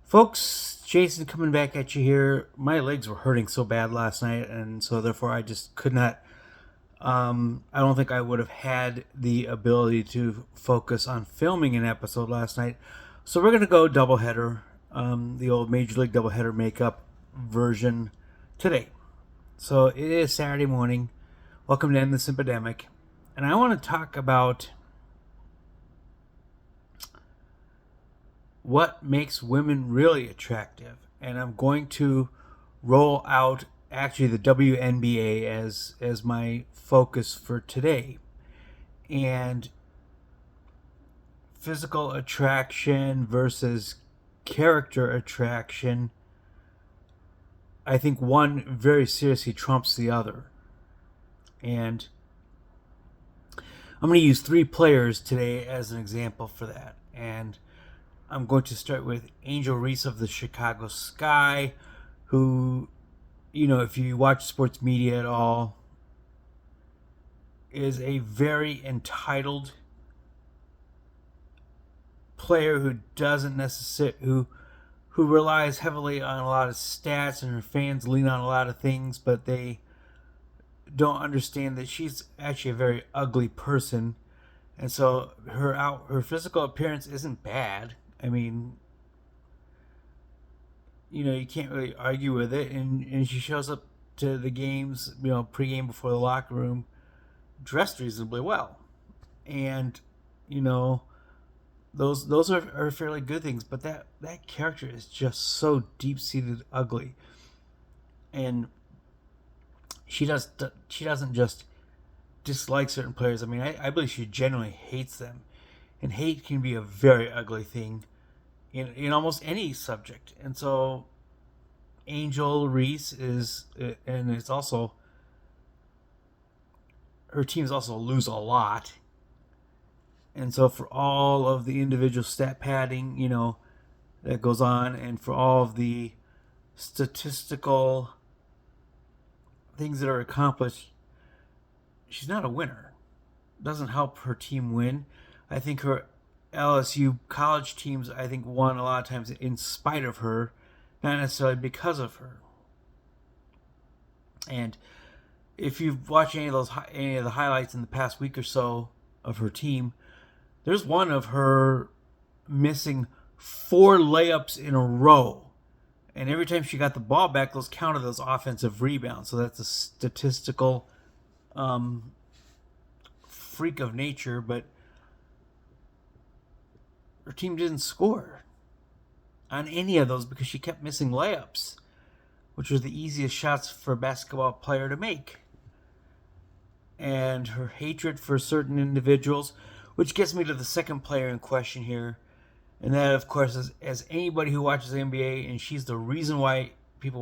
Folks, Jason coming back at you here. My legs were hurting so bad last night, and so therefore I just could not. I don't think I would have had the ability to focus on filming an episode last night. So we're going to go doubleheader, the old Major League doubleheader makeup version today. So it is Saturday morning. Welcome to End the Simpademic. And I want to talk about what makes women really attractive. And I'm going to roll out actually the WNBA as my focus for today. And physical attraction versus character attraction, I think one very seriously trumps the other. And I'm going to use 3 players today as an example for that. And I'm going to start with Angel Reese of the Chicago Sky, who, if you watch sports media at all, is a very entitled player who doesn't necessarily who relies heavily on a lot of stats, and her fans lean on a lot of things, but they don't understand that she's actually a very ugly person, and so her physical appearance isn't bad. I mean, you can't really argue with it, and she shows up to the games, pregame before the locker room, dressed reasonably well, and those are fairly good things. But that character is just so deep seated ugly, and she doesn't just dislike certain players. I mean, I believe she genuinely hates them, and hate can be a very ugly thing in almost any subject. And so Angel Reese is, and it's also, her teams also lose a lot. And so for all of the individual stat padding, that goes on, and for all of the statistical things that are accomplished, she's not a winner. Doesn't help her team win. I think her LSU college teams, won a lot of times in spite of her, not necessarily because of her. And if you've watched any of the highlights in the past week or so of her team, there's one of her missing 4 layups in a row. And every time she got the ball back, those counted as offensive rebounds. So that's a statistical freak of nature, but her team didn't score on any of those because she kept missing layups, which was the easiest shots for a basketball player to make. And her hatred for certain individuals, which gets me to the second player in question here, and that, of course, is, as anybody who watches the NBA, and she's the reason why people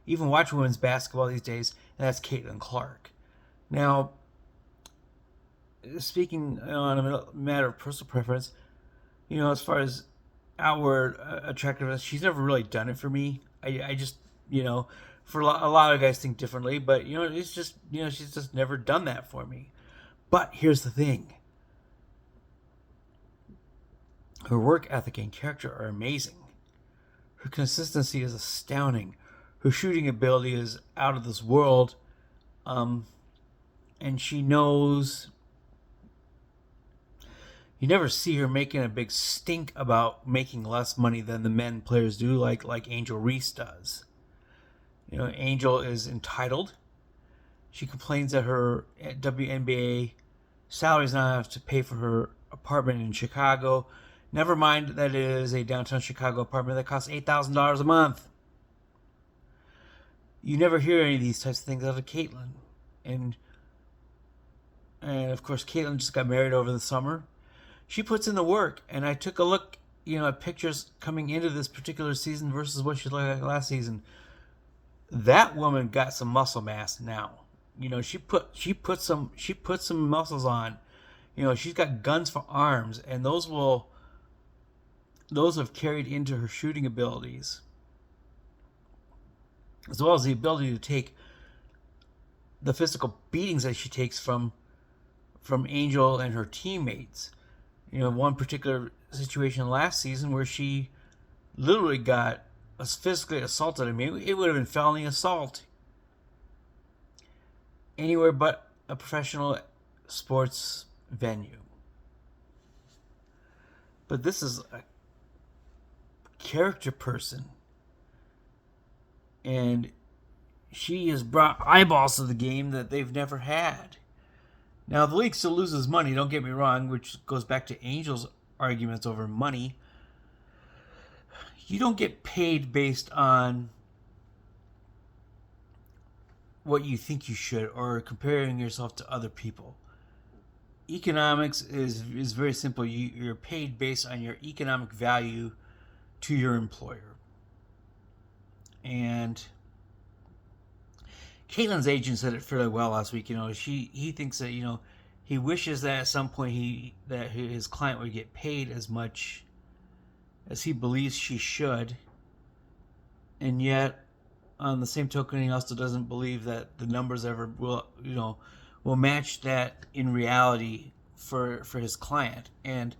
even watch women's basketball these days, and that's Caitlin Clark. Now, speaking on a matter of personal preference, as far as outward attractiveness, she's never really done it for me. I just, for a lot of guys think differently, but, it's just, she's just never done that for me. But here's the thing. Her work ethic and character are amazing. Her consistency is astounding. Her shooting ability is out of this world. And she knows. You never see her making a big stink about making less money than the men players do, like Angel Reese does. Angel is entitled. She complains that her WNBA salary is not enough to pay for her apartment in Chicago. Never mind that it is a downtown Chicago apartment that costs $8,000 a month. You never hear any of these types of things out of Caitlin. And of course, Caitlin just got married over the summer. She puts in the work, and I took a look, at pictures coming into this particular season versus what she looked like last season. That woman got some muscle mass now. She put some muscles on. She's got guns for arms, and those have carried into her shooting abilities, as well as the ability to take the physical beatings that she takes from Angel and her teammates. One particular situation last season where she literally got physically assaulted. I mean, it would have been felony assault anywhere but a professional sports venue. But this is a character person, and she has brought eyeballs to the game that they've never had. Now, the league still loses money, don't get me wrong, which goes back to Angel's arguments over money. You don't get paid based on what you think you should or comparing yourself to other people. Economics is very simple. You're paid based on your economic value to your employer. And Caitlin's agent said it fairly well last week. He thinks that he wishes that at some point that his client would get paid as much as he believes she should, and yet on the same token, he also doesn't believe that the numbers ever will match that in reality for his client. And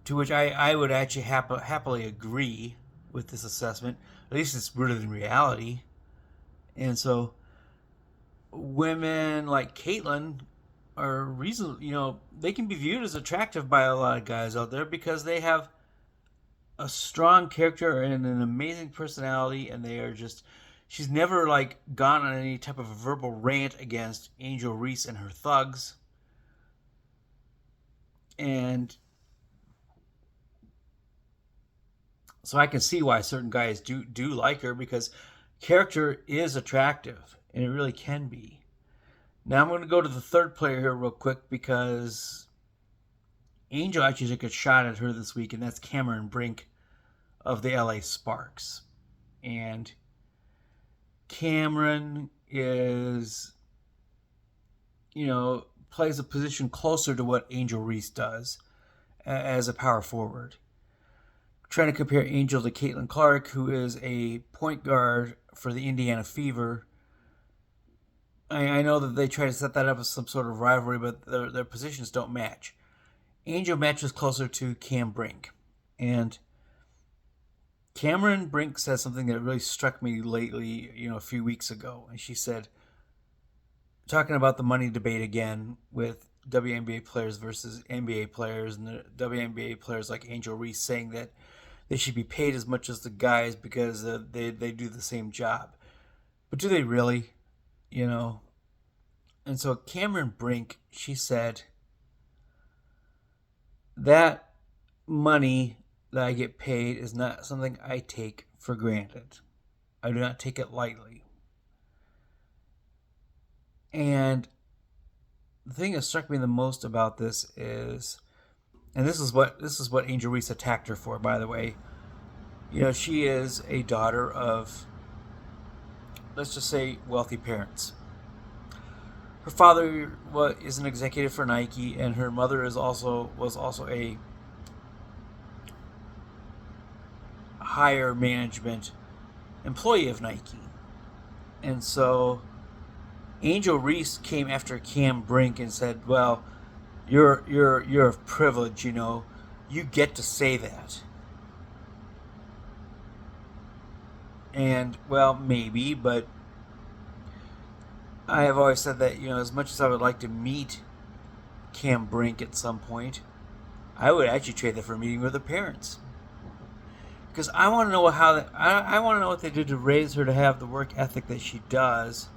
to which I would actually happily agree with this assessment. At least it's rooted in reality. And so women like Caitlin are reasonable, they can be viewed as attractive by a lot of guys out there because they have a strong character and an amazing personality, and they are just, she's never gone on any type of a verbal rant against Angel Reese and her thugs. And so I can see why certain guys do like her, because character is attractive, and it really can be. Now I'm going to go to the third player here real quick, because Angel actually took a shot at her this week, and that's Cameron Brink of the LA Sparks. And Cameron is, plays a position closer to what Angel Reese does as a power forward. Trying to compare Angel to Caitlin Clark, who is a point guard for the Indiana Fever. I know that they try to set that up as some sort of rivalry, but their positions don't match. Angel matches closer to Cam Brink. And Cameron Brink said something that really struck me lately, a few weeks ago. And she said, talking about the money debate again with WNBA players versus NBA players, and the WNBA players like Angel Reese saying that they should be paid as much as the guys because they do the same job. But do they really? And so Cameron Brink, she said, that money that I get paid is not something I take for granted. I do not take it lightly. And the thing that struck me the most about this is, and this is what Angel Reese attacked her for, by the way. She is a daughter of, let's just say, wealthy parents. Her father is an executive for Nike, and her mother was also a higher management employee of Nike. And so Angel Reese came after Cam Brink and said, "Well, you're of privilege, you get to say that." And well, maybe, but I have always said that, as much as I would like to meet Cam Brink at some point, I would actually trade that for a meeting with her parents. Because I want to know I want to know what they did to raise her to have the work ethic that she does,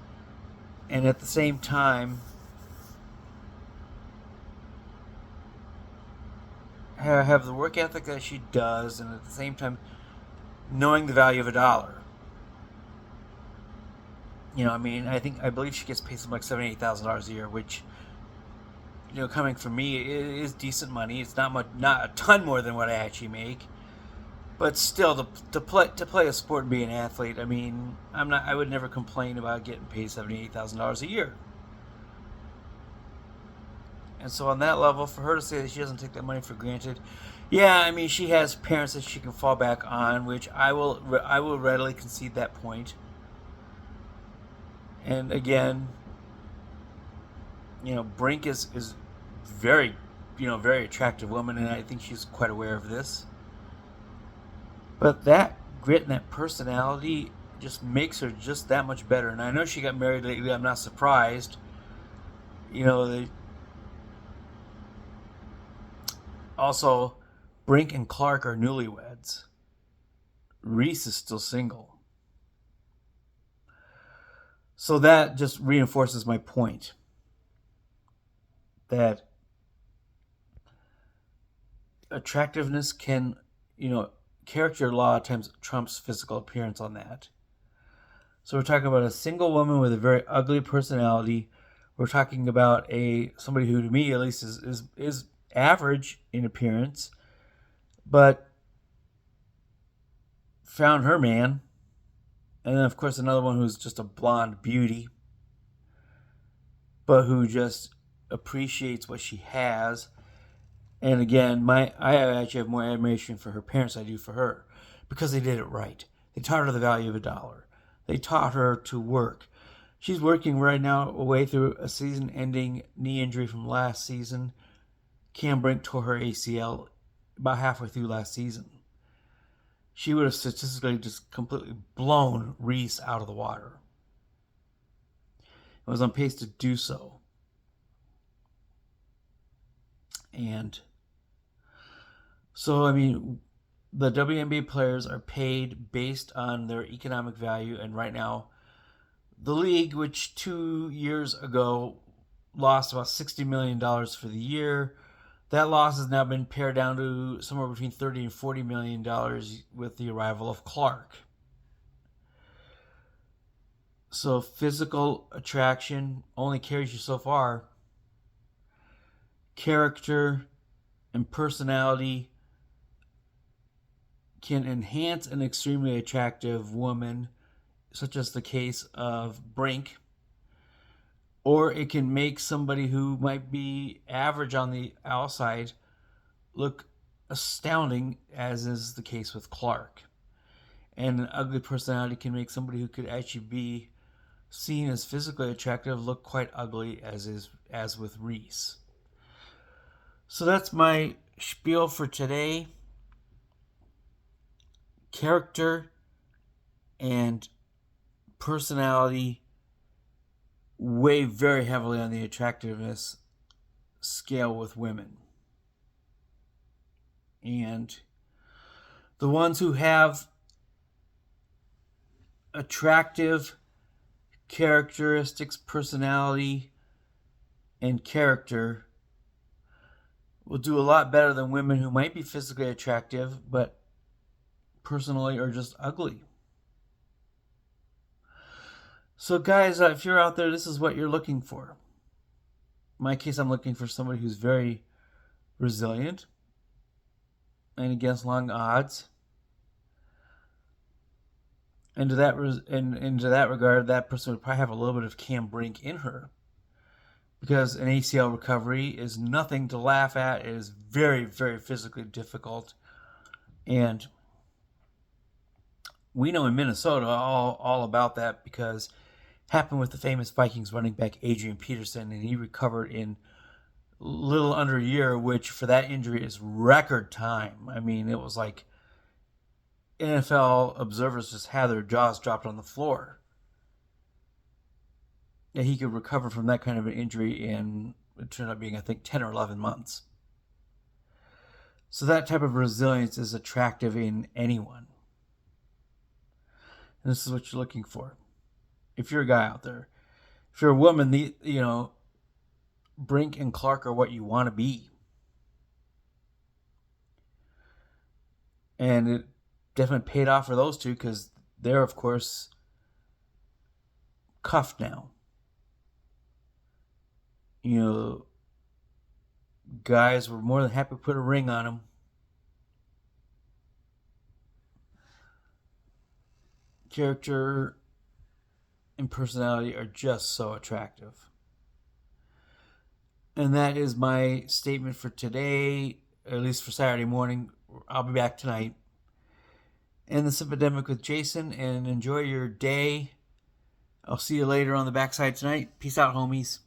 and at the same time have the work ethic that she does, and at the same time knowing the value of a dollar. I believe she gets paid something like $78,000 a year, which, coming from me, is decent money. It's not a ton more than what I actually make, but still, to play a sport and be an athlete, I would never complain about getting paid $78,000 a year. And so on that level, for her to say that she doesn't take that money for granted, yeah, she has parents that she can fall back on, which I will readily concede that point. And again, Brink is very, very attractive woman, and I think she's quite aware of this. But that grit and that personality just makes her just that much better. And I know she got married lately. I'm not surprised. You know, also, Brink and Clark are newlyweds. Reese is still single. So that just reinforces my point that attractiveness can, you know, character a lot of times trumps physical appearance on that. So we're talking about a single woman with a very ugly personality. We're talking about somebody who, to me at least, is average in appearance, but found her man. And then, of course, another one who's just a blonde beauty, but who just appreciates what she has. And again, I actually have more admiration for her parents than I do for her, because they did it right. They taught her the value of a dollar. They taught her to work. She's working right now away through a season-ending knee injury from last season. Cam Brink tore her ACL about halfway through last season. She would have statistically just completely blown Reese out of the water. It was on pace to do so. And so, I mean, the WNBA players are paid based on their economic value. And right now, the league, which 2 years ago lost about $60 million for the year, that loss has now been pared down to somewhere between $30 and $40 million with the arrival of Clark. So physical attraction only carries you so far. Character and personality can enhance an extremely attractive woman, such as the case of Brink, or it can make somebody who might be average on the outside look astounding, as is the case with Clark. And an ugly personality can make somebody who could actually be seen as physically attractive look quite ugly, as with Reese. So that's my spiel for today. Character and personality weigh very heavily on the attractiveness scale with women. And the ones who have attractive characteristics, personality, and character will do a lot better than women who might be physically attractive, but personally are just ugly. So guys, if you're out there, this is what you're looking for. In my case, I'm looking for somebody who's very resilient and against long odds. And to that regard, that person would probably have a little bit of Cam Brink in her, because an ACL recovery is nothing to laugh at. It is very, very physically difficult. And we know in Minnesota all about that, because it happened with the famous Vikings running back Adrian Peterson, and he recovered in little under a year, which for that injury is record time. I mean, it was like NFL observers just had their jaws dropped on the floor. And he could recover from that kind of an injury in, it turned out being, I think, 10 or 11 months. So that type of resilience is attractive in anyone. And this is what you're looking for. If you're a guy out there, if you're a woman, Brink and Clark are what you want to be. And it definitely paid off for those two, because they're, of course, cuffed now. Guys were more than happy to put a ring on them. Character and personality are just so attractive. And that is my statement for today, at least for Saturday morning. I'll be back tonight. And the Simpademic with Jason, and enjoy your day. I'll see you later on the backside tonight. Peace out, homies.